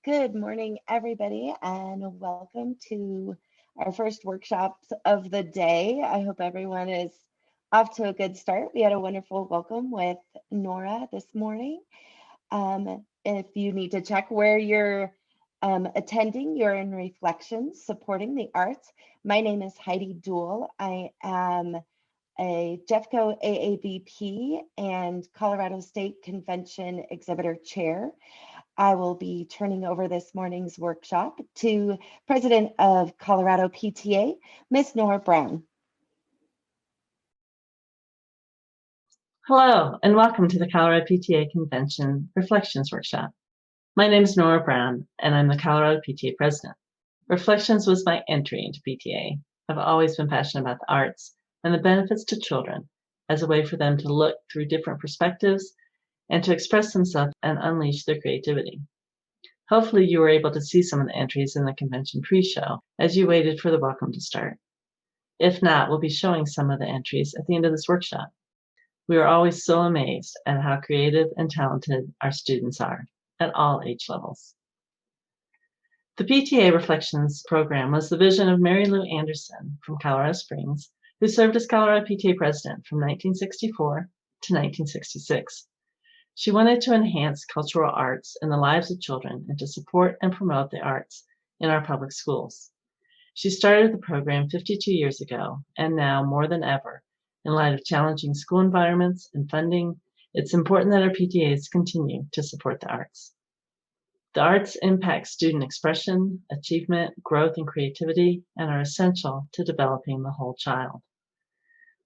Good morning, everybody, and welcome to our first workshops of the day. I hope everyone is off to a good start. We had a wonderful welcome with Nora this morning. If you need to check where you're attending, you're in Reflections, Supporting the Arts. My name is Heidi Duell. I am a Jeffco AABP and Colorado State Convention Exhibitor Chair. I will be turning over this morning's workshop to President of Colorado PTA, Ms. Nora Brown. Hello, and welcome to the Colorado PTA Convention Reflections Workshop. My name is Nora Brown, and I'm the Colorado PTA President. Reflections was my entry into PTA. I've always been passionate about the arts and the benefits to children as a way for them to look through different perspectives and to express themselves and unleash their creativity. Hopefully you were able to see some of the entries in the convention pre-show as you waited for the welcome to start. If not, we'll be showing some of the entries at the end of this workshop. We are always so amazed at how creative and talented our students are at all age levels. The PTA Reflections program was the vision of Mary Lou Anderson from Colorado Springs, who served as Colorado PTA president from 1964 to 1966. She wanted to enhance cultural arts in the lives of children and to support and promote the arts in our public schools. She started the program 52 years ago, and now more than ever, in light of challenging school environments and funding, it's important that our PTAs continue to support the arts. The arts impact student expression, achievement, growth, and creativity, and are essential to developing the whole child.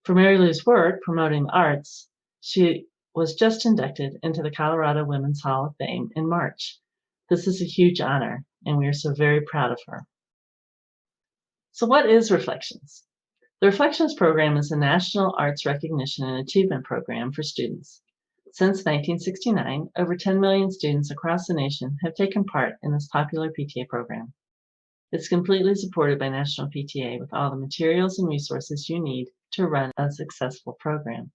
For Mary Lou's work promoting the arts, she was just inducted into the Colorado Women's Hall of Fame in March. This is a huge honor, and we are so very proud of her. So what is Reflections? The Reflections program is a national arts recognition and achievement program for students. Since 1969, over 10 million students across the nation have taken part in this popular PTA program. It's completely supported by National PTA with all the materials and resources you need to run a successful program.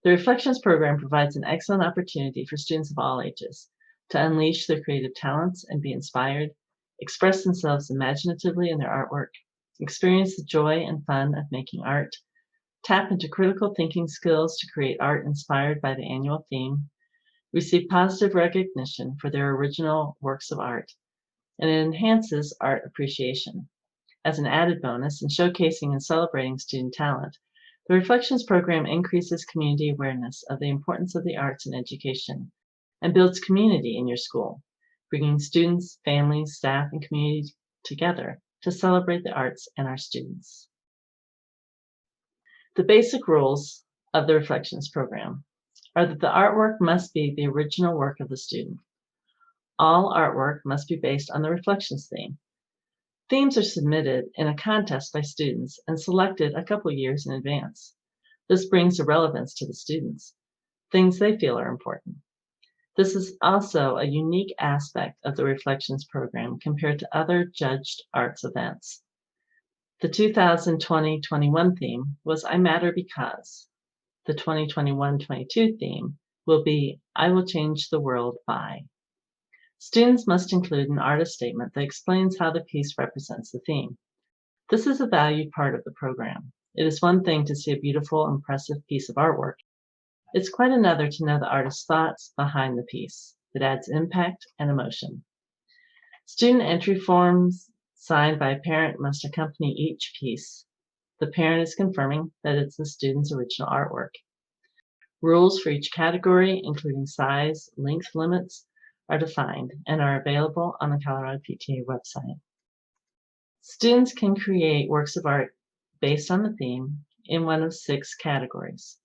The Reflections program provides an excellent opportunity for students of all ages to unleash their creative talents and be inspired, express themselves imaginatively in their artwork, experience the joy and fun of making art, tap into critical thinking skills to create art inspired by the annual theme, receive positive recognition for their original works of art, and it enhances art appreciation. As an added bonus in showcasing and celebrating student talent, the Reflections program increases community awareness of the importance of the arts in education and builds community in your school, bringing students, families, staff, and community together to celebrate the arts and our students. The basic rules of the Reflections program are that the artwork must be the original work of the student. All artwork must be based on the Reflections theme. Themes are submitted in a contest by students and selected a couple years in advance. This brings a relevance to the students, things they feel are important. This is also a unique aspect of the Reflections program compared to other judged arts events. The 2020-21 theme was I Matter Because. The 2021-22 theme will be I Will Change the World By. Students must include an artist statement that explains how the piece represents the theme. This is a valued part of the program. It is one thing to see a beautiful, impressive piece of artwork. It's quite another to know the artist's thoughts behind the piece. It adds impact and emotion. Student entry forms signed by a parent must accompany each piece. The parent is confirming that it's the student's original artwork. Rules for each category, including size, length limits, are defined and are available on the Colorado PTA website. Students can create works of art based on the theme in one of 6 categories.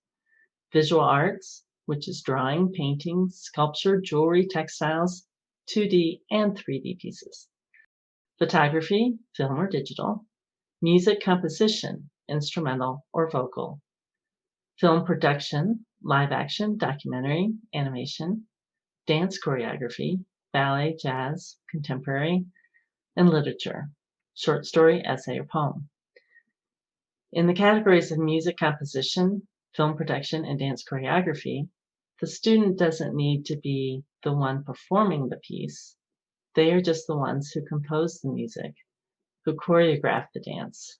Visual arts, which is drawing, painting, sculpture, jewelry, textiles, 2D and 3D pieces. Photography, film or digital. Music composition, instrumental or vocal. Film production, live action, documentary, animation. Dance choreography, ballet, jazz, contemporary, and literature, short story, essay, or poem. In the categories of music composition, film production, and dance choreography, the student doesn't need to be the one performing the piece. They are just the ones who compose the music, who choreograph the dance,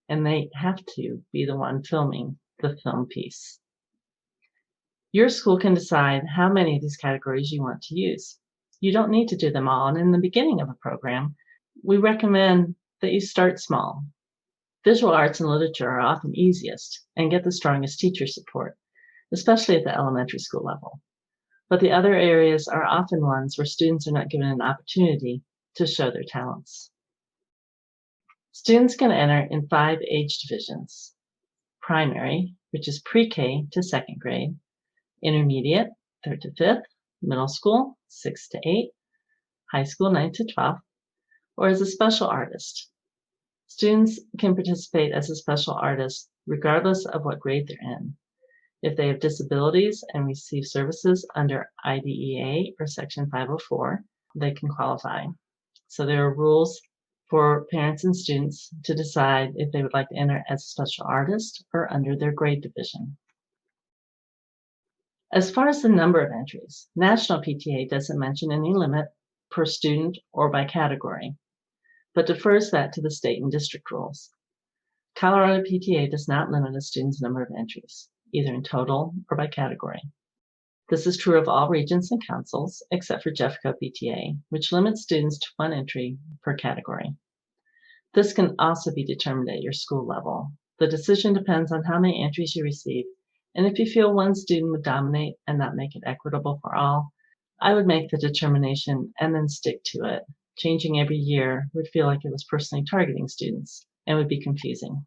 and they have to be the one filming the film piece. Your school can decide how many of these categories you want to use. You don't need to do them all, and in the beginning of a program, we recommend that you start small. Visual arts and literature are often easiest and get the strongest teacher support, especially at the elementary school level. But the other areas are often ones where students are not given an opportunity to show their talents. Students can enter in 5 age divisions: primary, which is pre-K to 2nd grade, intermediate, 3rd to 5th, middle school, 6th to 8th, high school, 9th to 12th, or as a special artist. Students can participate as a special artist regardless of what grade they're in. If they have disabilities and receive services under IDEA or Section 504, they can qualify. So there are rules for parents and students to decide if they would like to enter as a special artist or under their grade division. As far as the number of entries, National PTA doesn't mention any limit per student or by category, but defers that to the state and district rules. Colorado PTA does not limit a student's number of entries, either in total or by category. This is true of all regions and councils, except for Jeffco PTA, which limits students to 1 entry per category. This can also be determined at your school level. The decision depends on how many entries you receive, and if you feel one student would dominate and not make it equitable for all, I would make the determination and then stick to it. Changing every year would feel like it was personally targeting students and would be confusing.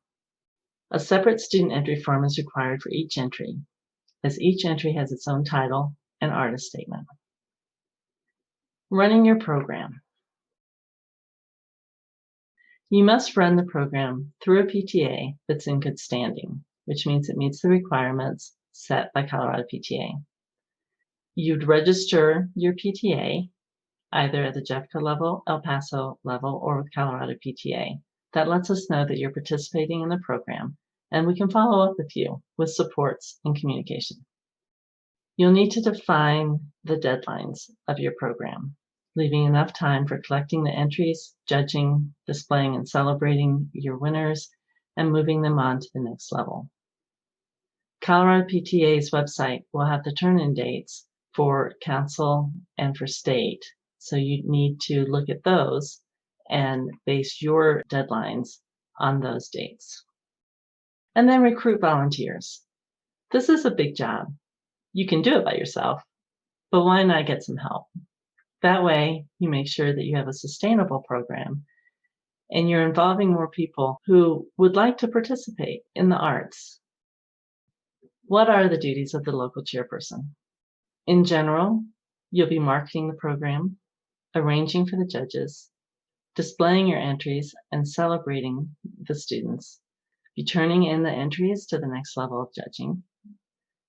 A separate student entry form is required for each entry, as each entry has its own title and artist statement. Running your program. You must run the program through a PTA that's in good standing, which means it meets the requirements set by Colorado PTA. You'd register your PTA either at the Jeffco level, El Paso level, or with Colorado PTA. That lets us know that you're participating in the program, and we can follow up with you with supports and communication. You'll need to define the deadlines of your program, leaving enough time for collecting the entries, judging, displaying and celebrating your winners, and moving them on to the next level. Colorado PTA's website will have the turn-in dates for council and for state, so you need to look at those and base your deadlines on those dates. And then recruit volunteers. This is a big job. You can do it by yourself, but why not get some help? That way, you make sure that you have a sustainable program and you're involving more people who would like to participate in the arts. What are the duties of the local chairperson? In general, you'll be marketing the program, arranging for the judges, displaying your entries and celebrating the students, be turning in the entries to the next level of judging,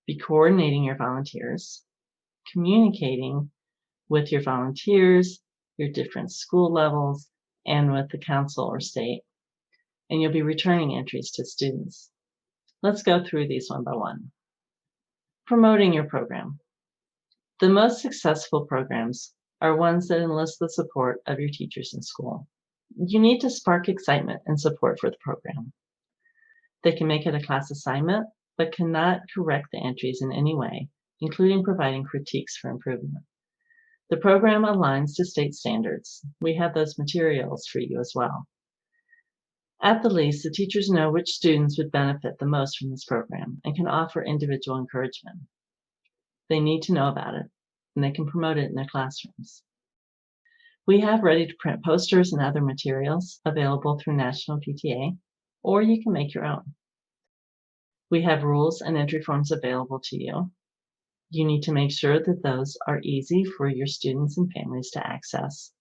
be coordinating your volunteers, communicating with your volunteers, your different school levels, and with the council or state, and you'll be returning entries to students. Let's go through these one by one. Promoting your program. The most successful programs are ones that enlist the support of your teachers in school. You need to spark excitement and support for the program. They can make it a class assignment, but cannot correct the entries in any way, including providing critiques for improvement. The program aligns to state standards. We have those materials for you as well. At the least, the teachers know which students would benefit the most from this program and can offer individual encouragement. They need to know about it, and they can promote it in their classrooms. We have ready-to-print posters and other materials available through National PTA, or you can make your own. We have rules and entry forms available to you. You need to make sure that those are easy for your students and families to access.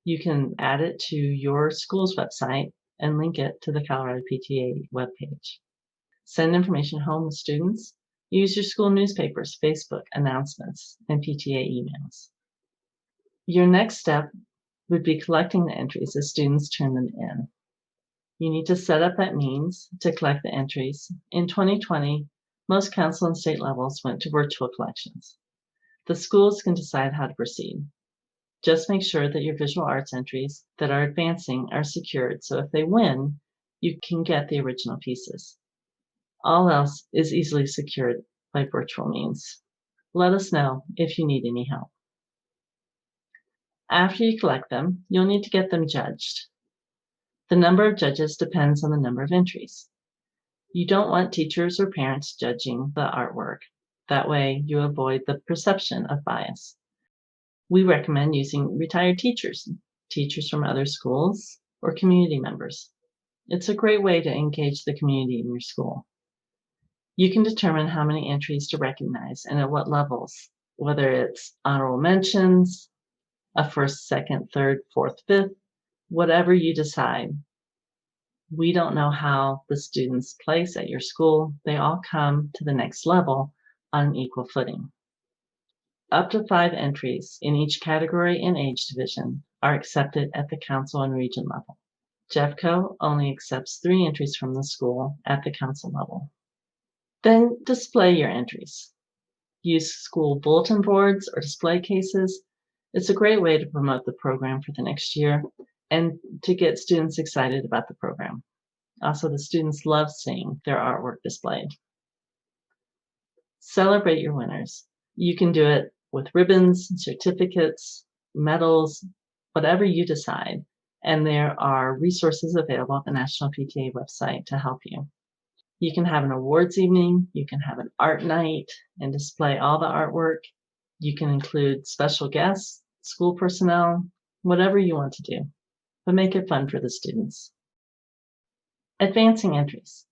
You can add it to your school's website and link it to the Colorado PTA webpage. Send information home with students. Use your school newspapers, Facebook announcements, and PTA emails. Your next step would be collecting the entries as students turn them in. You need to set up that means to collect the entries. In 2020, most council and state levels went to virtual collections. The schools can decide how to proceed. Just make sure that your visual arts entries that are advancing are secured, so if they win, you can get the original pieces. All else is easily secured by virtual means. Let us know if you need any help. After you collect them, you'll need to get them judged. The number of judges depends on the number of entries. You don't want teachers or parents judging the artwork. That way you avoid the perception of bias. We recommend using retired teachers, teachers from other schools, or community members. It's a great way to engage the community in your school. You can determine how many entries to recognize and at what levels, whether it's honorable mentions, a first, second, third, fourth, fifth, whatever you decide. We don't know how the students place at your school. They all come to the next level on an equal footing. Up to 5 entries in each category and age division are accepted at the council and region level. Jeffco only accepts 3 entries from the school at the council level. Then display your entries. Use school bulletin boards or display cases. It's a great way to promote the program for the next year and to get students excited about the program. Also, the students love seeing their artwork displayed. Celebrate your winners. You can do it with ribbons, certificates, medals, whatever you decide. And there are resources available at the National PTA website to help you. You can have an awards evening, you can have an art night and display all the artwork. You can include special guests, school personnel, whatever you want to do, but make it fun for the students. Advancing entries.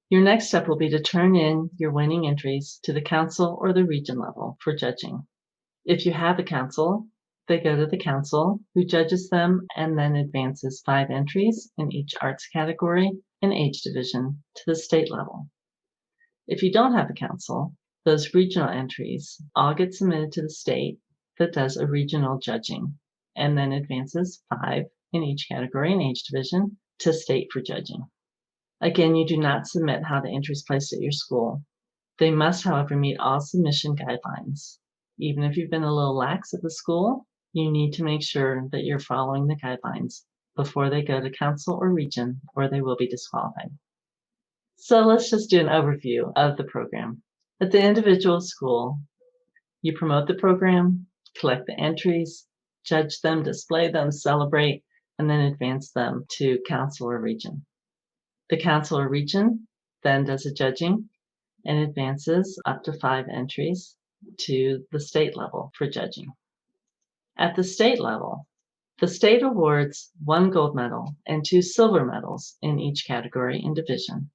Your next step will be to turn in your winning entries to the council or the region level for judging. If you have a council, they go to the council who judges them and then advances 5 entries in each arts category and age division to the state level. If you don't have a council, those regional entries all get submitted to the state that does a regional judging and then advances 5 in each category and age division to state for judging. Again, you do not submit how the entries placed at your school. They must, however, meet all submission guidelines. Even if you've been a little lax at the school, you need to make sure that you're following the guidelines before they go to council or region, or they will be disqualified. So let's just do an overview of the program. At the individual school, you promote the program, collect the entries, judge them, display them, celebrate, and then advance them to council or region. The council or region then does a judging and advances up to 5 entries to the state level for judging. At the state level, the state awards 1 gold medal and 2 silver medals in each category and division.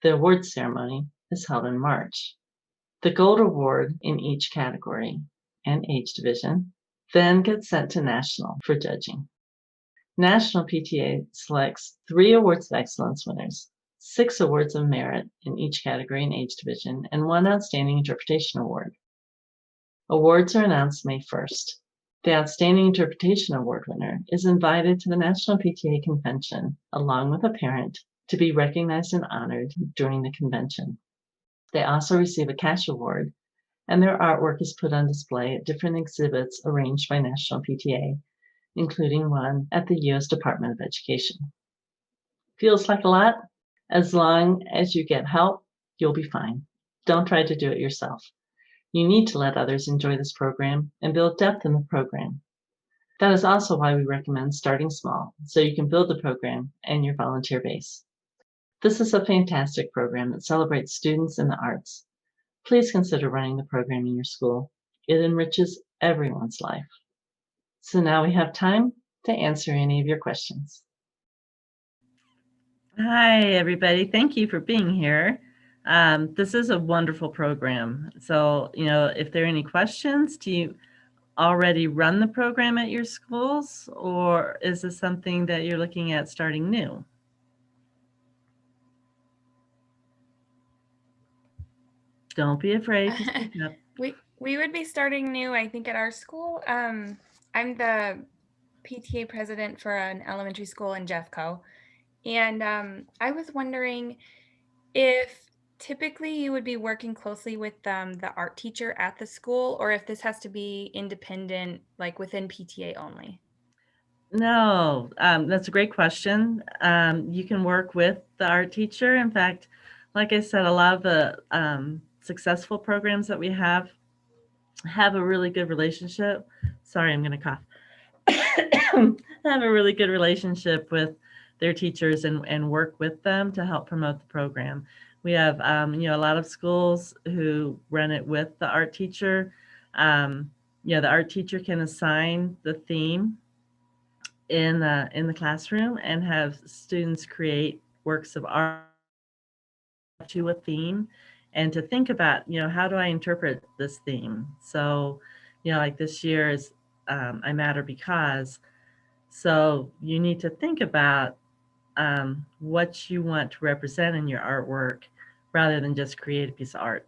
The awards ceremony is held in March. The gold award in each category and age division then gets sent to national for judging. National PTA selects 3 awards of excellence winners, 6 awards of merit in each category and age division, and 1 outstanding interpretation award. Awards are announced May 1st. The Outstanding Interpretation Award winner is invited to the National PTA Convention along with a parent to be recognized and honored during the convention. They also receive a cash award, and their artwork is put on display at different exhibits arranged by National PTA, including one at the U.S. Department of Education. Feels like a lot? As long as you get help, you'll be fine. Don't try to do it yourself. You need to let others enjoy this program and build depth in the program. That is also why we recommend starting small, so you can build the program and your volunteer base. This is a fantastic program that celebrates students in the arts. Please consider running the program in your school. It enriches everyone's life. So now we have time to answer any of your questions. Hi, everybody. Thank you for being here. This is a wonderful program. So, if there are any questions, do you already run the program at your schools, or is this something that you're looking at starting new? Don't be afraid to speak up. We would be starting new, I think, at our school. I'm the PTA president for an elementary school in Jeffco. And I was wondering if typically you would be working closely with the art teacher at the school, or if this has to be independent, like within PTA only. No, that's a great question. You can work with the art teacher. In fact, like I said, a lot of the successful programs that we have a really good relationship. Sorry, I'm going to cough. Have a really good relationship with their teachers and work with them to help promote the program. We have, a lot of schools who run it with the art teacher. The art teacher can assign the theme in the classroom and have students create works of art to a theme and to think about, how do I interpret this theme? So, like this year is I Matter Because. So you need to think about what you want to represent in your artwork rather than just create a piece of art.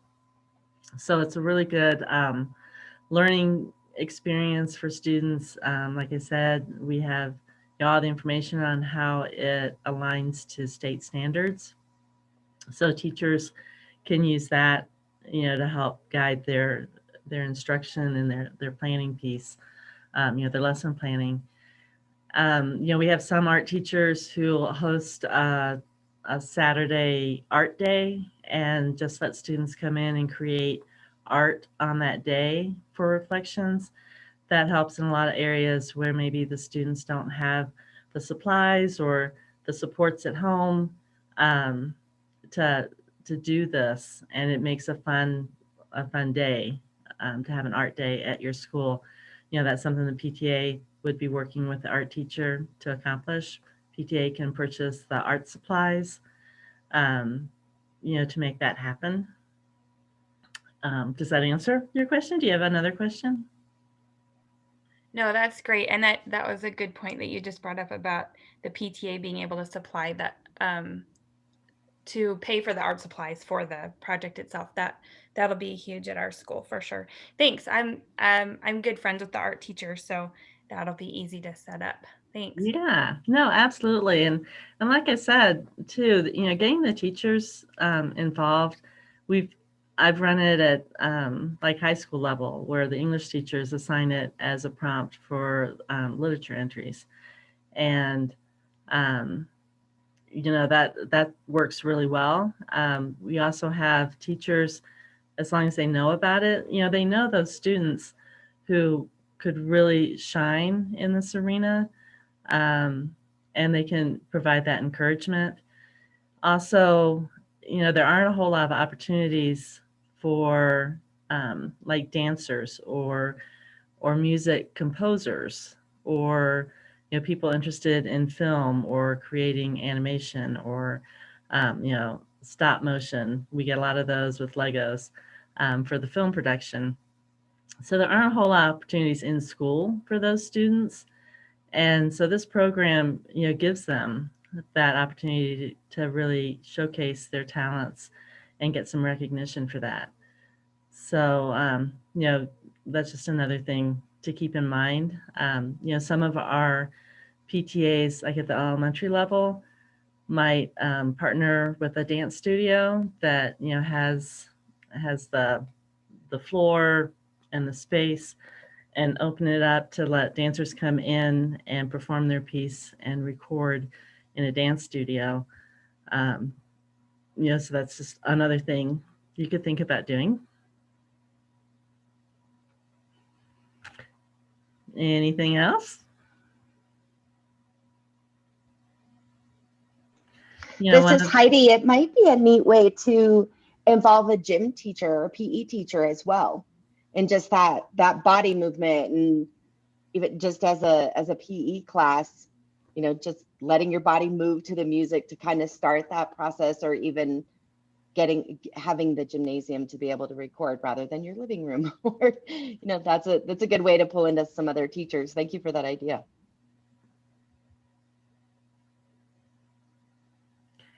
So it's a really good learning experience for students. Like I said, we have all the information on how it aligns to state standards. So teachers can use that, to help guide their instruction and their planning piece, their lesson planning. We have some art teachers who host a Saturday art day and just let students come in and create art on that day for reflections. That helps in a lot of areas where maybe the students don't have the supplies or the supports at home um, to do this, and it makes a fun day to have an art day at your school. That's something the PTA would be working with the art teacher to accomplish. PTA can purchase the art supplies, to make that happen. Does that answer your question? Do you have another question? No, that's great. And that was a good point that you just brought up about the PTA being able to supply that to pay for the art supplies for the project itself. That'll be huge at our school for sure. Thanks. I'm good friends with the art teacher, so that'll be easy to set up. Thanks. Yeah, no, absolutely. And like I said, too, getting the teachers involved, I've run it at like high school level where the English teachers assign it as a prompt for literature entries. And that works really well. We also have teachers, as long as they know about it, they know those students who could really shine in this arena, and they can provide that encouragement. Also, there aren't a whole lot of opportunities for like dancers or music composers or people interested in film or creating animation or stop motion. We get a lot of those with Legos for the film production. So there aren't a whole lot of opportunities in school for those students. And so this program, gives them that opportunity to really showcase their talents and get some recognition for that. So, that's just another thing to keep in mind. Some of our PTAs, like at the elementary level, might partner with a dance studio that has the floor and the space, and open it up to let dancers come in and perform their piece and record in a dance studio. So that's just another thing you could think about doing. Anything else? This is Heidi. It might be a neat way to involve a gym teacher or PE teacher as well, and just that body movement, and even just as a PE class, just letting your body move to the music to kind of start that process, or even having the gymnasium to be able to record rather than your living room. Or that's a good way to pull into some other teachers. Thank you for that idea.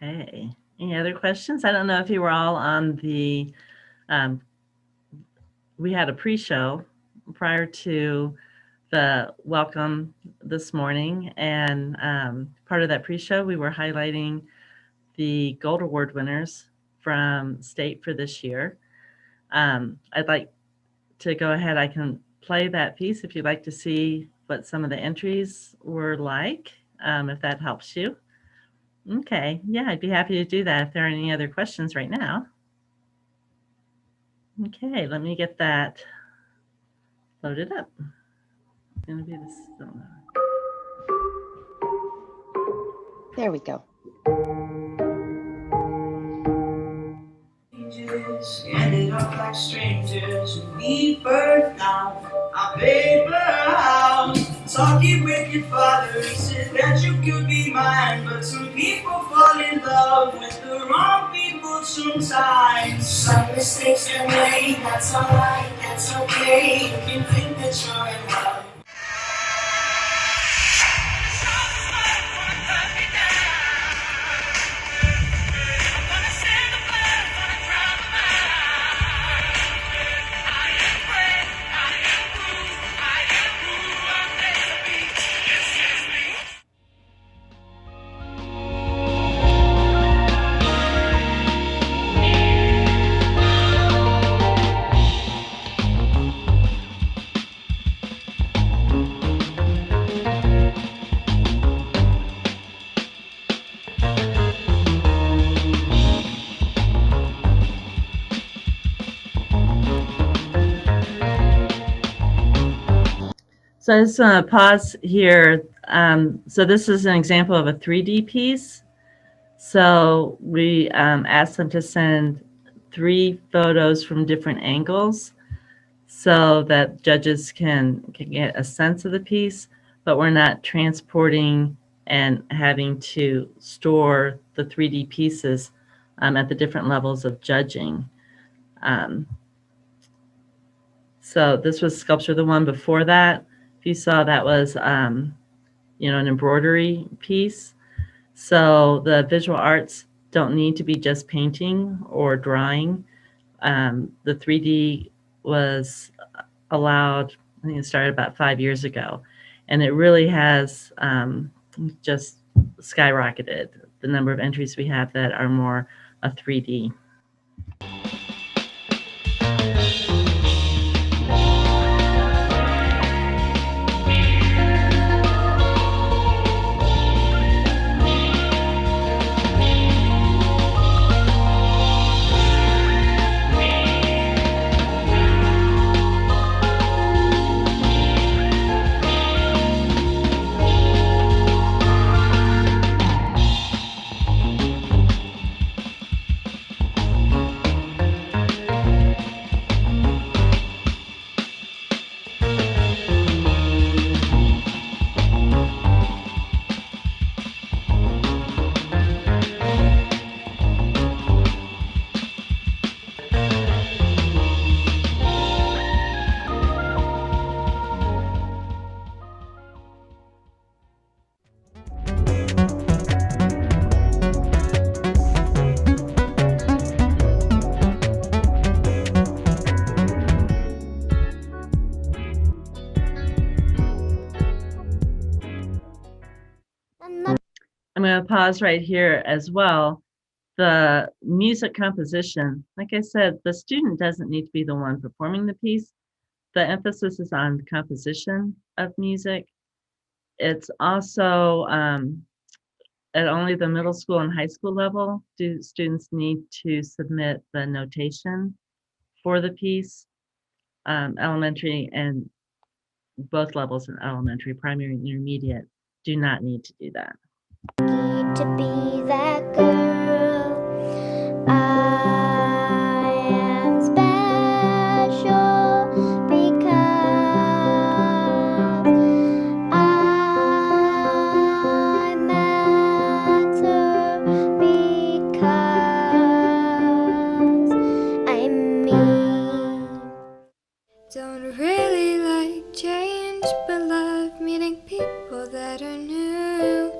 Okay. Any other questions? I don't know if you were all on the, we had a pre-show prior to the welcome this morning. And part of that pre-show, we were highlighting the Gold Award winners from state for this year. I'd like to go ahead. I can play that piece if you'd like to see what some of the entries were like, if that helps you. Okay, yeah, I'd be happy to do that if there are any other questions right now. Okay, let me get that loaded up. It's gonna be this. There we go. Ended up like strangers. We burned down our paper house. Talking with your father, he said that you could be mine. But some people fall in love with the wrong people sometimes. Some mistakes are made, that's alright, that's okay. You can think that you're in love. So I just want to pause here. So this is an example of a 3D piece. So we asked them to send 3 photos from different angles so that judges can get a sense of the piece, but we're not transporting and having to store the 3D pieces at the different levels of judging. So this was sculpture, the one before that. If you saw, that was, an embroidery piece. So the visual arts don't need to be just painting or drawing. The 3D was allowed, I think it started about 5 years ago, and it really has just skyrocketed the number of entries we have that are more a 3D. I'm going to pause right here as well. The music composition, like I said, the student doesn't need to be the one performing the piece. The emphasis is on composition of music. It's also at only the middle school and high school level do students need to submit the notation for the piece. Elementary and both levels in elementary, primary and intermediate, do not need to do that. Need to be that girl. I am special because I matter because I'm me. Don't really like change, but love meeting people that are new.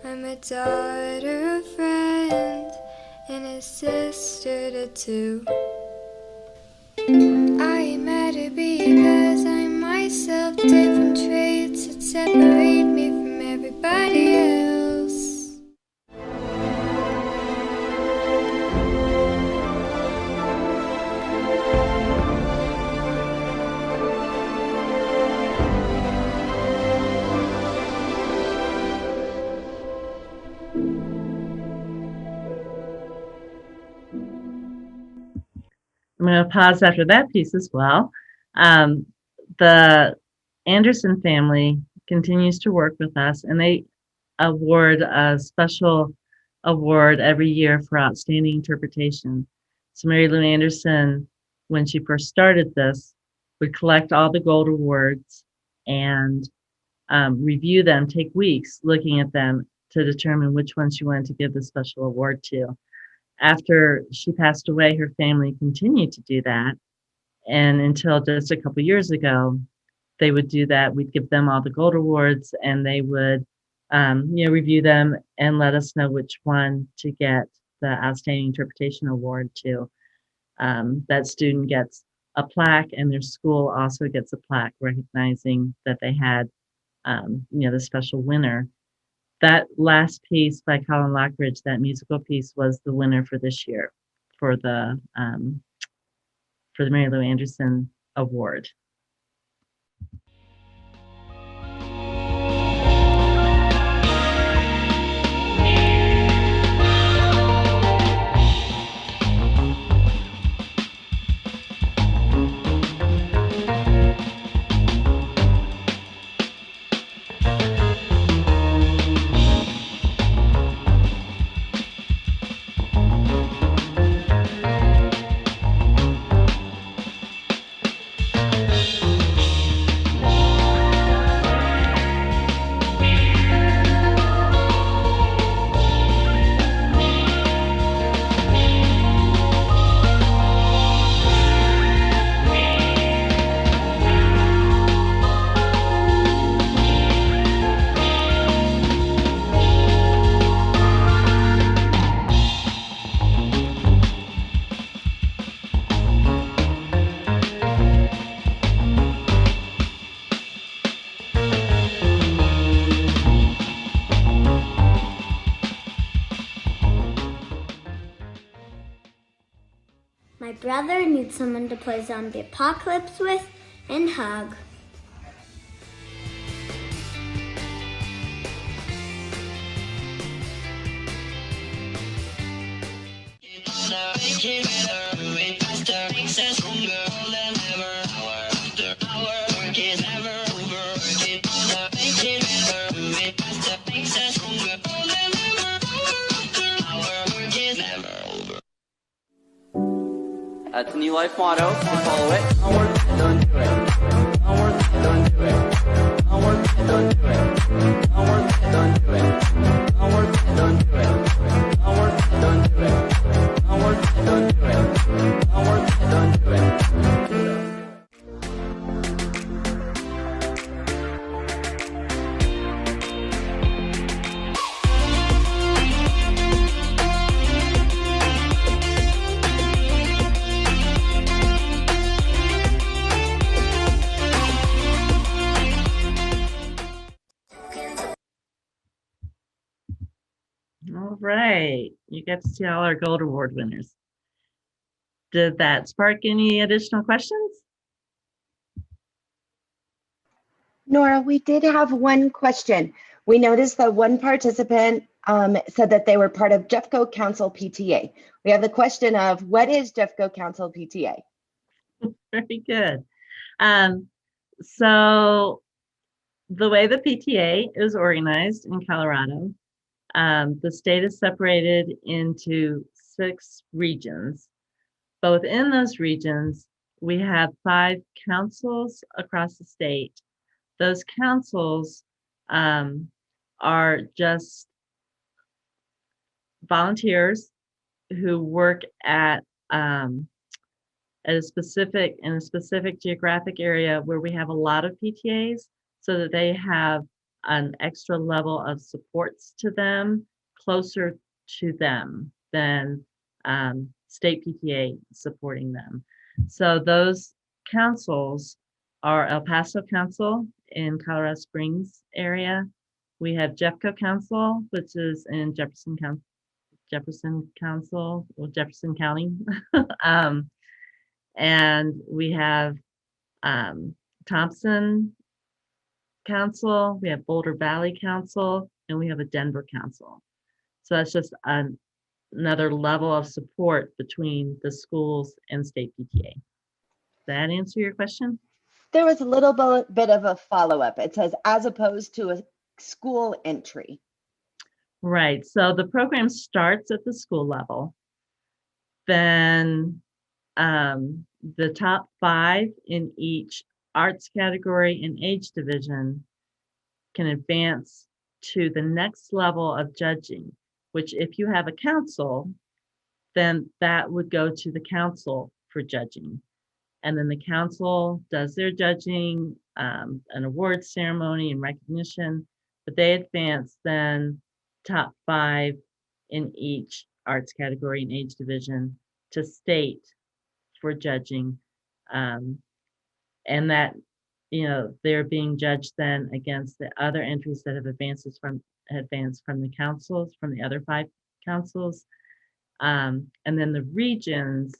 I'm a daughter, a friend, and a sister to 2. I matter because I'm myself, different traits that separate me from everybody else. I'm going to pause after that piece as well. The Anderson family continues to work with us, and they award a special award every year for outstanding interpretation. So Mary Lou Anderson, when she first started this, would collect all the gold awards and review them, take weeks looking at them to determine which one she wanted to give the special award to. After she passed away, her family continued to do that. And until just a couple years ago, they would do that. We'd give them all the gold awards, and they would, review them and let us know which one to get the Outstanding Interpretation Award to. That student gets a plaque, and their school also gets a plaque recognizing that they had, the special winner. That last piece by Colin Lockridge, that musical piece, was the winner for this year for the Mary Lou Anderson Award. My brother needs someone to play Zombie Apocalypse with and hug. That's a new life motto. So follow it. Onward, don't do it. Onward, don't do it. Onward, don't do it. Onward, don't do it. Onward, don't do it. Onward, don't do it. Onward, don't do it. Onward, don't do it. All right, you get to see all our gold award winners. Did that spark any additional questions? Nora, we did have one question. We noticed that one participant said that they were part of Jeffco Council PTA. We have the question of, what is Jeffco Council PTA? Very good. So the way the PTA is organized in Colorado, the state is separated into 6 regions. But within those regions, we have 5 councils across the state. Those councils are just volunteers who work at a specific geographic area where we have a lot of PTAs, so that they have an extra level of supports to them, closer to them than state PTA supporting them. So those councils are El Paso Council in Colorado Springs area. We have Jeffco Council, which is in Jefferson County. And we have Thompson Council, we have Boulder Valley Council, and we have a Denver Council. So that's just a another level of support between the schools and state PTA. Does that answer your question? There was a little bit of a follow-up. It says, as opposed to a school entry. Right. So the program starts at the school level. Then the top 5 in each arts category and age division can advance to the next level of judging, which if you have a council, then that would go to the council for judging. And then the council does their judging, an award ceremony and recognition, but they advance then top 5 in each arts category and age division to state for judging. And that, they're being judged then against the other entries that have advanced from the councils, from the other 5 councils. And then the regions,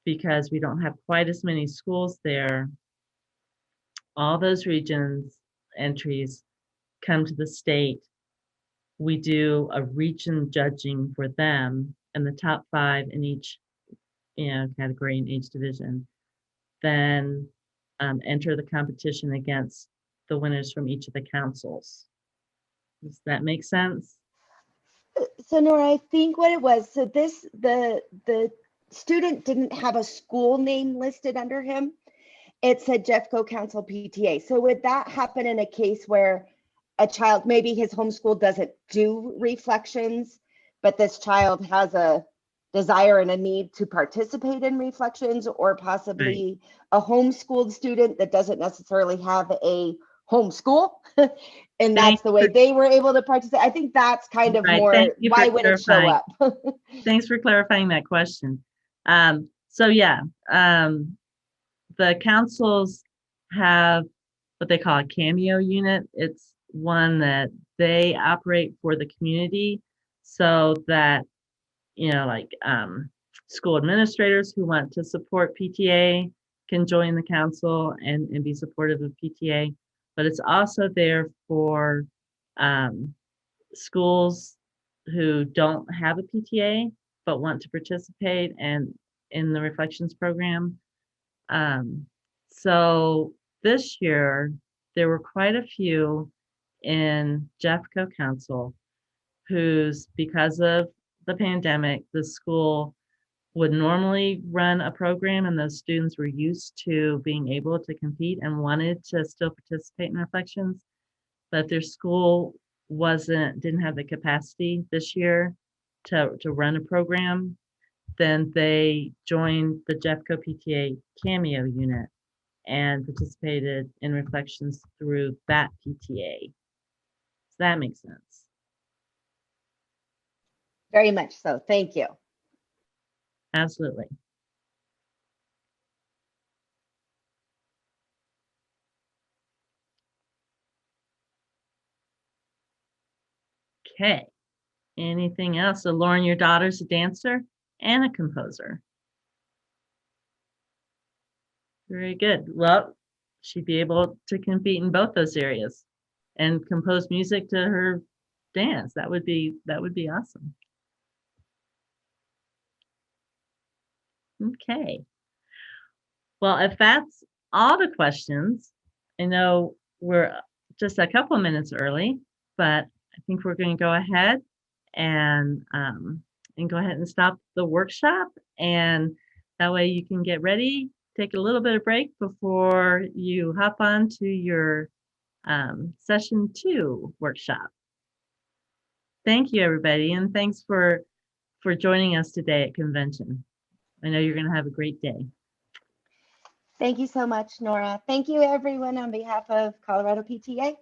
because we don't have quite as many schools there, all those regions entries come to the state. We do a region judging for them, and the top 5 in each category and age division then enter the competition against the winners from each of the councils. Does that make sense? So Nora, I think what it was, so the student didn't have a school name listed under him. It said Jeffco Council PTA. So would that happen in a case where a child, maybe his homeschool doesn't do reflections, but this child has a desire and a need to participate in reflections, or possibly a homeschooled student that doesn't necessarily have a homeschool and that's the way they were able to participate? I think that's kind of more, why would it show up? Thanks for clarifying that question. So yeah, the councils have what they call a cameo unit. It's one that they operate for the community, so that school administrators who want to support PTA can join the council and be supportive of PTA. But it's also there for schools who don't have a PTA but want to participate and in the reflections program. So this year there were quite a few in Jeffco Council whose, because of the pandemic, the school would normally run a program and those students were used to being able to compete and wanted to still participate in reflections, but their school didn't have the capacity this year to run a program. Then they joined the Jeffco PTA Cameo unit and participated in reflections through that PTA. Does that make sense? Very much so. Thank you. Absolutely. Okay. Anything else? So Lauren, your daughter's a dancer and a composer. Very good. Well, she'd be able to compete in both those areas and compose music to her dance. That would be awesome. Okay. Well, if that's all the questions, I know we're just a couple of minutes early, but I think we're going to go ahead and go ahead and stop the workshop, and that way you can get ready, take a little bit of break before you hop on to your session 2 workshop. Thank you, everybody, and thanks for joining us today at convention. I know you're going to have a great day. Thank you so much, Nora. Thank you, everyone, on behalf of Colorado PTA.